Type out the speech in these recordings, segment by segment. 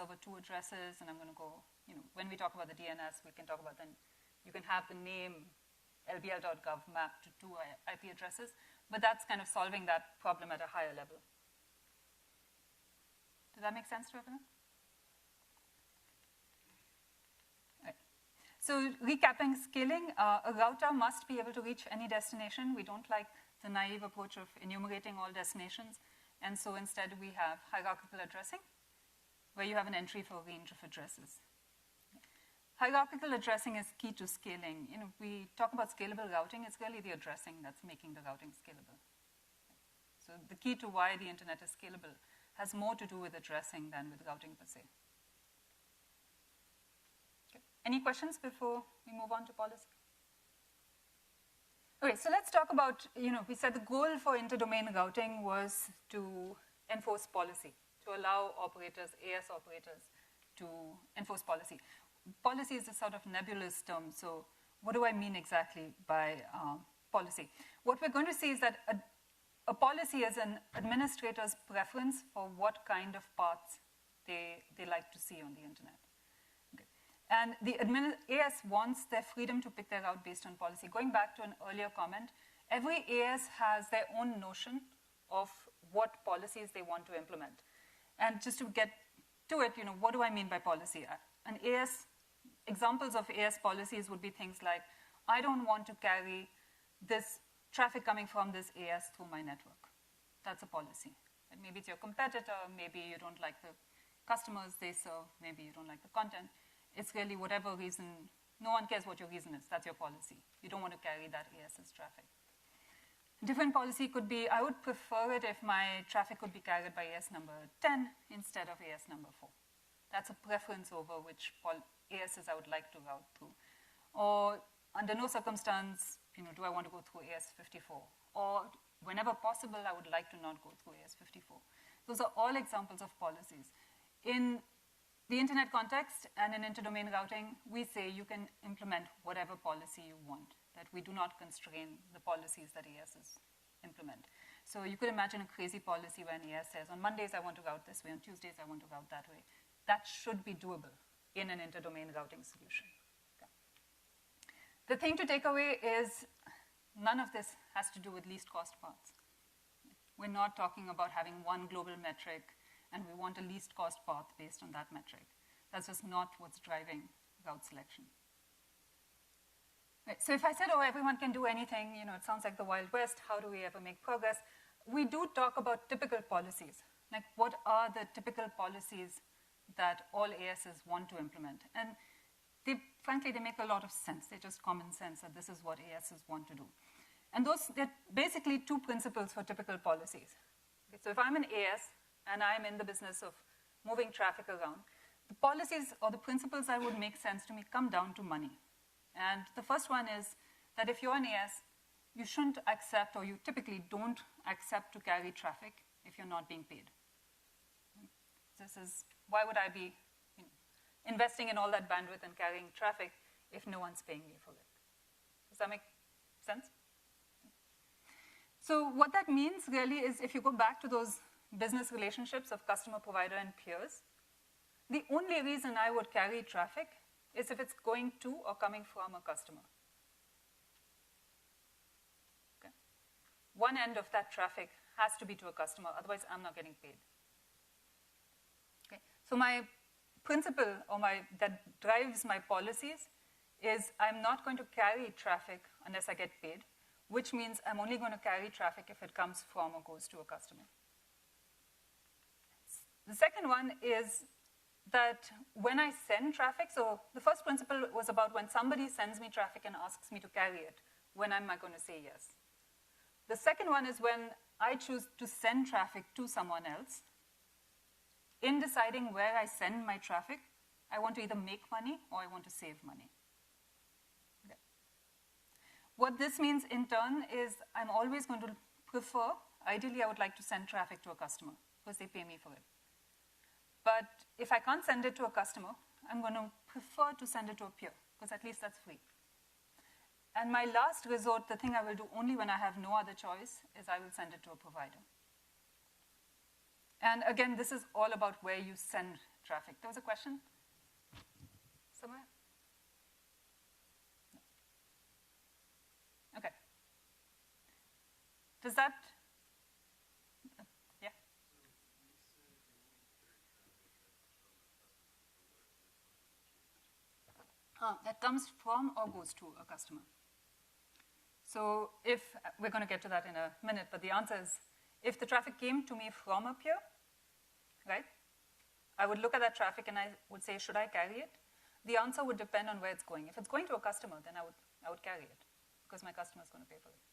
server 2 addresses, and I'm going to go, when we talk about the DNS, we can talk about then, you can have the name lbl.gov mapped to 2 IP addresses, but that's kind of solving that problem at a higher level. Does that make sense to everyone? Right. So recapping scaling, a router must be able to reach any destination. We don't like the naive approach of enumerating all destinations, and so instead we have hierarchical addressing, where you have an entry for a range of addresses. Hierarchical addressing is key to scaling. We talk about scalable routing, it's really the addressing that's making the routing scalable. So the key to why the internet is scalable has more to do with addressing than with routing per se. Okay. Any questions before we move on to policy? Okay, so let's talk about, we said the goal for inter-domain routing was to enforce policy, to allow operators, AS operators, to enforce policy. Policy is a sort of nebulous term, so what do I mean exactly by policy? What we're going to see is that a policy is an administrator's preference for what kind of paths they like to see on the internet. Okay. And the AS wants their freedom to pick their route based on policy. Going back to an earlier comment, every AS has their own notion of what policies they want to implement. And just to get to it, what do I mean by policy? An AS, examples of AS policies would be things like, I don't want to carry this traffic coming from this AS through my network. That's a policy. And maybe it's your competitor, maybe you don't like the customers they serve, maybe you don't like the content. It's really whatever reason, no one cares what your reason is, that's your policy. You don't want to carry that AS's traffic. A different policy could be, I would prefer it if my traffic could be carried by AS number 10 instead of AS number 4. That's a preference over which ASs I would like to route through. Or under no circumstance, do I want to go through AS54? Or whenever possible, I would like to not go through AS54. Those are all examples of policies. In the internet context and in inter-domain routing, we say you can implement whatever policy you want, that we do not constrain the policies that ASs implement. So you could imagine a crazy policy where an AS says, on Mondays I want to route this way, on Tuesdays I want to route that way. That should be doable in an inter-domain routing solution. Okay. The thing to take away is none of this has to do with least cost paths. We're not talking about having one global metric and we want a least cost path based on that metric. That's just not what's driving route selection. Right. So if I said, everyone can do anything, it sounds like the Wild West, how do we ever make progress? We do talk about typical policies. Like, what are the typical policies that all ASs want to implement? And frankly, they make a lot of sense. They're just common sense that this is what ASs want to do. And they're basically two principles for typical policies. Okay, so if I'm an AS and I'm in the business of moving traffic around, the policies or the principles that would make sense to me come down to money. And the first one is that if you're an AS, you shouldn't accept, or you typically don't accept to carry traffic if you're not being paid. Why would I be investing in all that bandwidth and carrying traffic if no one's paying me for it? Does that make sense? So what that means really is if you go back to those business relationships of customer, provider, and peers, the only reason I would carry traffic is if it's going to or coming from a customer. Okay. One end of that traffic has to be to a customer, otherwise I'm not getting paid. Okay. So my principle that drives my policies is I'm not going to carry traffic unless I get paid, which means I'm only going to carry traffic if it comes from or goes to a customer. The second one is that when I send traffic, so the first principle was about when somebody sends me traffic and asks me to carry it, when am I going to say yes? The second one is when I choose to send traffic to someone else. In deciding where I send my traffic, I want to either make money or I want to save money. Okay. What this means in turn is I'm always going to prefer, ideally I would like to send traffic to a customer because they pay me for it. But if I can't send it to a customer, I'm going to prefer to send it to a peer, because at least that's free. And my last resort, the thing I will do only when I have no other choice, is I will send it to a provider. And again, this is all about where you send traffic. There was a question somewhere? No. Okay. Does that, yeah? That comes from or goes to a customer. So if, we're going to get to that in a minute, but the answer is, if the traffic came to me from a peer, right, I would look at that traffic and I would say, should I carry it? The answer would depend on where it's going. If it's going to a customer, then I would carry it because my customer is going to pay for it.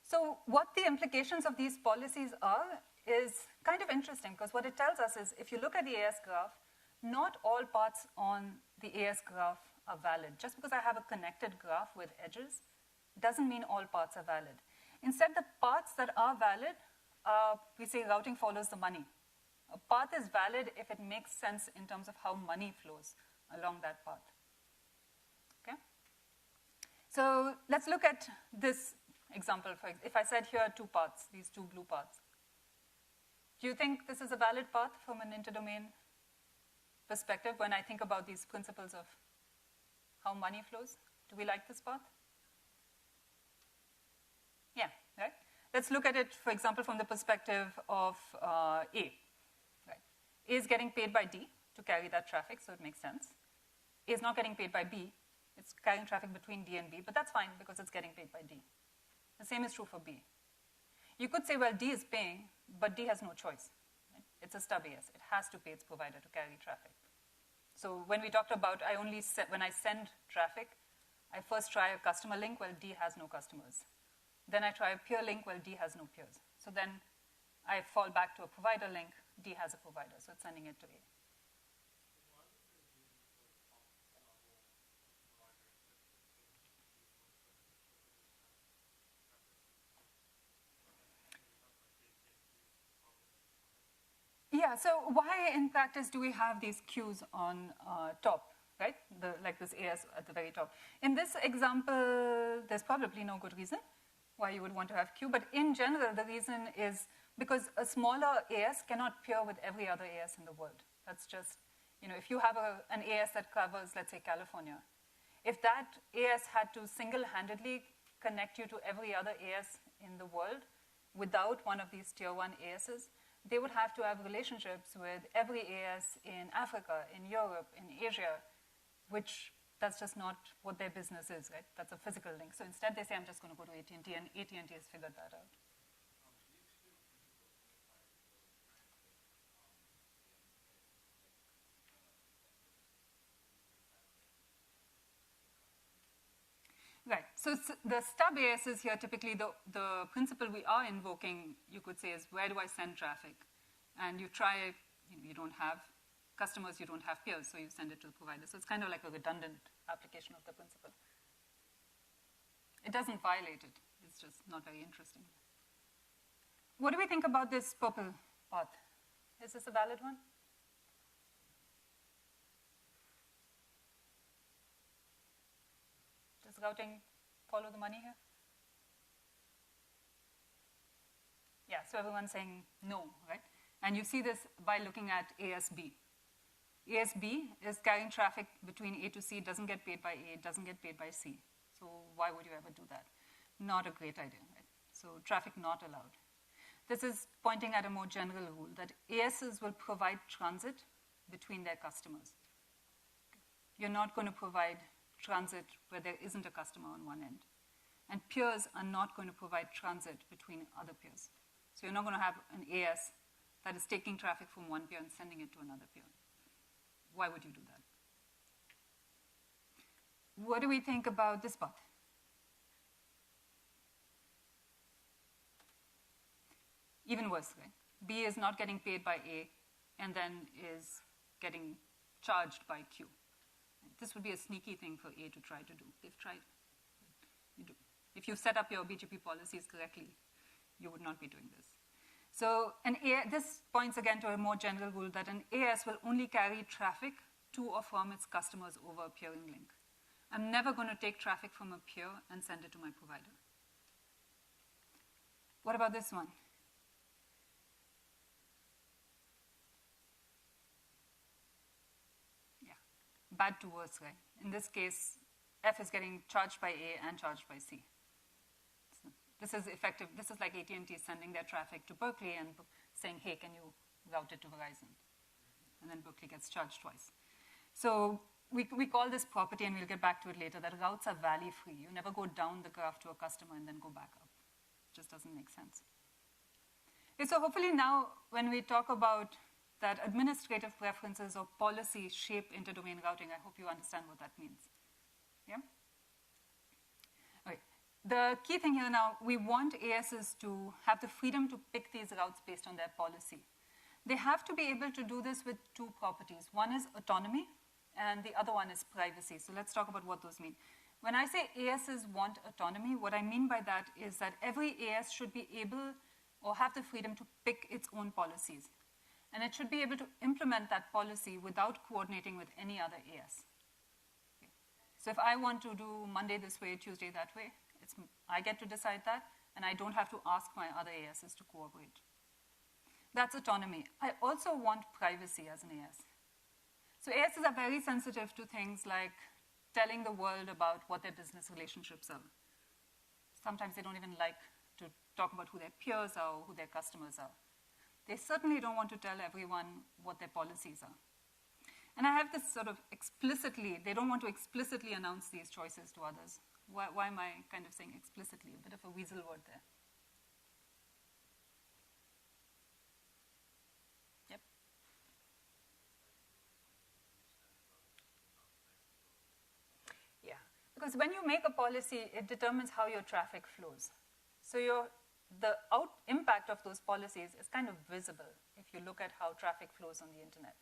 So what the implications of these policies are is kind of interesting because what it tells us is if you look at the AS graph, not all parts on the AS graph are valid. Just because I have a connected graph with edges doesn't mean all parts are valid. Instead, the parts that are valid, we say routing follows the money. A path is valid if it makes sense in terms of how money flows along that path. Okay? So let's look at this example. If I said here are two paths, these two blue paths, do you think this is a valid path from an interdomain perspective when I think about these principles of how money flows? Do we like this path? Yeah, right? Let's look at it, for example, from the perspective of A. Right? A is getting paid by D to carry that traffic, so it makes sense. A is not getting paid by B. It's carrying traffic between D and B, but that's fine because it's getting paid by D. The same is true for B. You could say, well, D is paying, but D has no choice. Right? It's a stub AS. It has to pay its provider to carry traffic. So when we talked about when I send traffic, I first try a customer link, well, D has no customers. Then I try a peer link, well, D has no peers. So then I fall back to a provider link, D has a provider, so it's sending it to A. Yeah, so why in practice do we have these queues on top, right? Like this AS at the very top. In this example, there's probably no good reason why you would want to have queue, but in general, the reason is because a smaller AS cannot peer with every other AS in the world. That's just, if you have an AS that covers, let's say, California, if that AS had to single-handedly connect you to every other AS in the world without one of these tier 1 ASs, they would have to have relationships with every AS in Africa, in Europe, in Asia, which that's just not what their business is, right? That's a physical link. So instead they say, I'm just going to go to AT&T, and AT&T has figured that out. Right, so the stub ASs here, typically the principle we are invoking, you could say, is where do I send traffic? And you try, you don't have customers, you don't have peers, so you send it to the provider. So it's kind of like a redundant application of the principle. It doesn't violate it, it's just not very interesting. What do we think about this purple path? Is this a valid one? Does routing follow the money here? Yeah, so everyone's saying no, right? And you see this by looking at ASB. ASB is carrying traffic between A to C, doesn't get paid by A, doesn't get paid by C. So why would you ever do that? Not a great idea, right? So traffic not allowed. This is pointing at a more general rule that ASs will provide transit between their customers. You're not going to provide transit where there isn't a customer on one end. And peers are not going to provide transit between other peers. So you're not going to have an AS that is taking traffic from one peer and sending it to another peer. Why would you do that? What do we think about this path? Even worse, right? B is not getting paid by A and then is getting charged by Q. This would be a sneaky thing for A to try to do. They've tried. You do. If you set up your BGP policies correctly, you would not be doing this. So this points again to a more general rule that an AS will only carry traffic to or from its customers over a peering link. I'm never going to take traffic from a peer and send it to my provider. What about this one? bad to worse, right? In this case, F is getting charged by A and charged by C. So this is effective. This is like AT&T sending their traffic to Berkeley and saying, hey, can you route it to Verizon? And then Berkeley gets charged twice. So we call this property, and we'll get back to it later, that routes are valley-free. You never go down the graph to a customer and then go back up. It just doesn't make sense. Okay, so hopefully now, when we talk about that administrative preferences or policy shape interdomain routing, I hope you understand what that means. Yeah? Okay. The key thing here now, we want ASs to have the freedom to pick these routes based on their policy. They have to be able to do this with two properties. One is autonomy, and the other one is privacy. So let's talk about what those mean. When I say ASs want autonomy, what I mean by that is that every AS should be able or have the freedom to pick its own policies. And it should be able to implement that policy without coordinating with any other AS. Okay. So if I want to do Monday this way, Tuesday that way, I get to decide that, and I don't have to ask my other ASs to cooperate. That's autonomy. I also want privacy as an AS. So ASs are very sensitive to things like telling the world about what their business relationships are. Sometimes they don't even like to talk about who their peers are or who their customers are. They certainly don't want to tell everyone what their policies are. And I have this sort of explicitly, they don't want to explicitly announce these choices to others. Why am I kind of saying explicitly? A bit of a weasel word there. Yep. Yeah, because when you make a policy, it determines how your traffic flows. So the impact of those policies is kind of visible if you look at how traffic flows on the internet.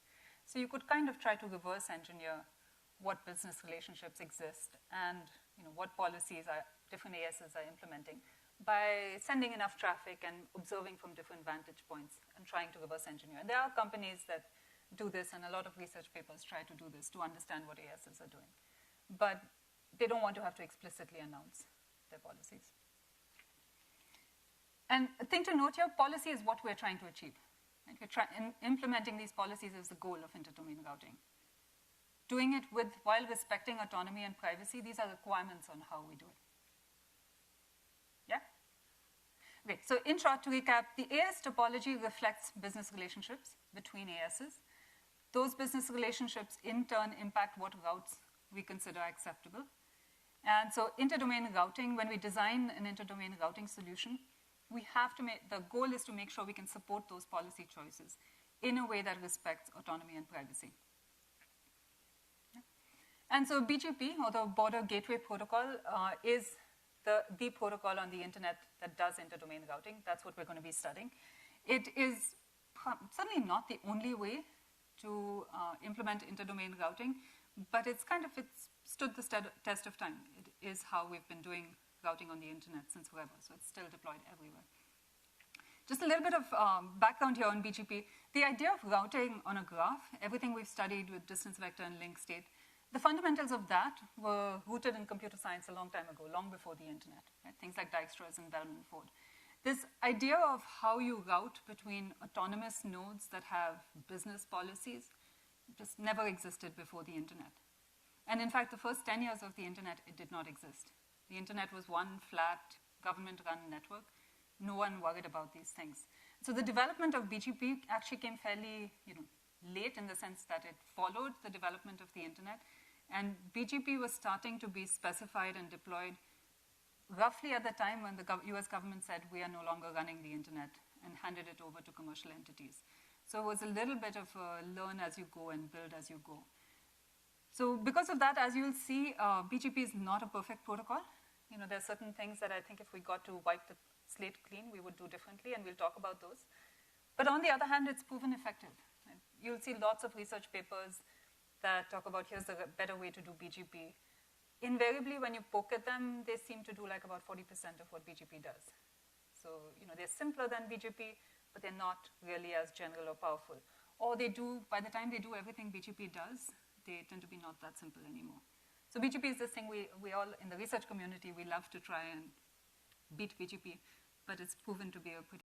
So you could kind of try to reverse engineer what business relationships exist and what policies different ASs are implementing by sending enough traffic and observing from different vantage points and trying to reverse engineer. And there are companies that do this, and a lot of research papers try to do this to understand what ASs are doing. But they don't want to have to explicitly announce their policies. And a thing to note here, policy is what we're trying to achieve. Right? Implementing these policies is the goal of interdomain routing. Doing it while respecting autonomy and privacy, these are requirements on how we do it. Yeah? Okay, so in short, to recap, the AS topology reflects business relationships between ASs. Those business relationships, in turn, impact what routes we consider acceptable. And so interdomain routing, when we design an interdomain routing solution, the goal is to make sure we can support those policy choices in a way that respects autonomy and privacy. Yeah. And so BGP, or the Border Gateway Protocol, is the protocol on the internet that does interdomain routing. That's what we're going to be studying. It is certainly not the only way to implement interdomain routing, but it's stood the test of time. It is how we've been doing routing on the internet since forever, so it's still deployed everywhere. Just a little bit of background here on BGP. The idea of routing on a graph, everything we've studied with distance vector and link state, the fundamentals of that were rooted in computer science a long time ago, long before the internet, right? Things like Dijkstra's and Bellman Ford. This idea of how you route between autonomous nodes that have business policies just never existed before the internet. And in fact, the first 10 years of the internet, it did not exist. The internet was one flat, government-run network. No one worried about these things. So the development of BGP actually came fairly late in the sense that it followed the development of the internet. And BGP was starting to be specified and deployed roughly at the time when the US government said, we are no longer running the internet, and handed it over to commercial entities. So it was a little bit of a learn as you go and build as you go. So because of that, as you'll see, BGP is not a perfect protocol. There are certain things that I think if we got to wipe the slate clean, we would do differently, and we'll talk about those. But on the other hand, it's proven effective. Right? You'll see lots of research papers that talk about here's the better way to do BGP. Invariably, when you poke at them, they seem to do like about 40% of what BGP does. So, they're simpler than BGP, but they're not really as general or powerful. Or they do, by the time they do everything BGP does, they tend to be not that simple anymore. So BGP is this thing we all, in the research community, we love to try and beat BGP, but it's proven to be a pretty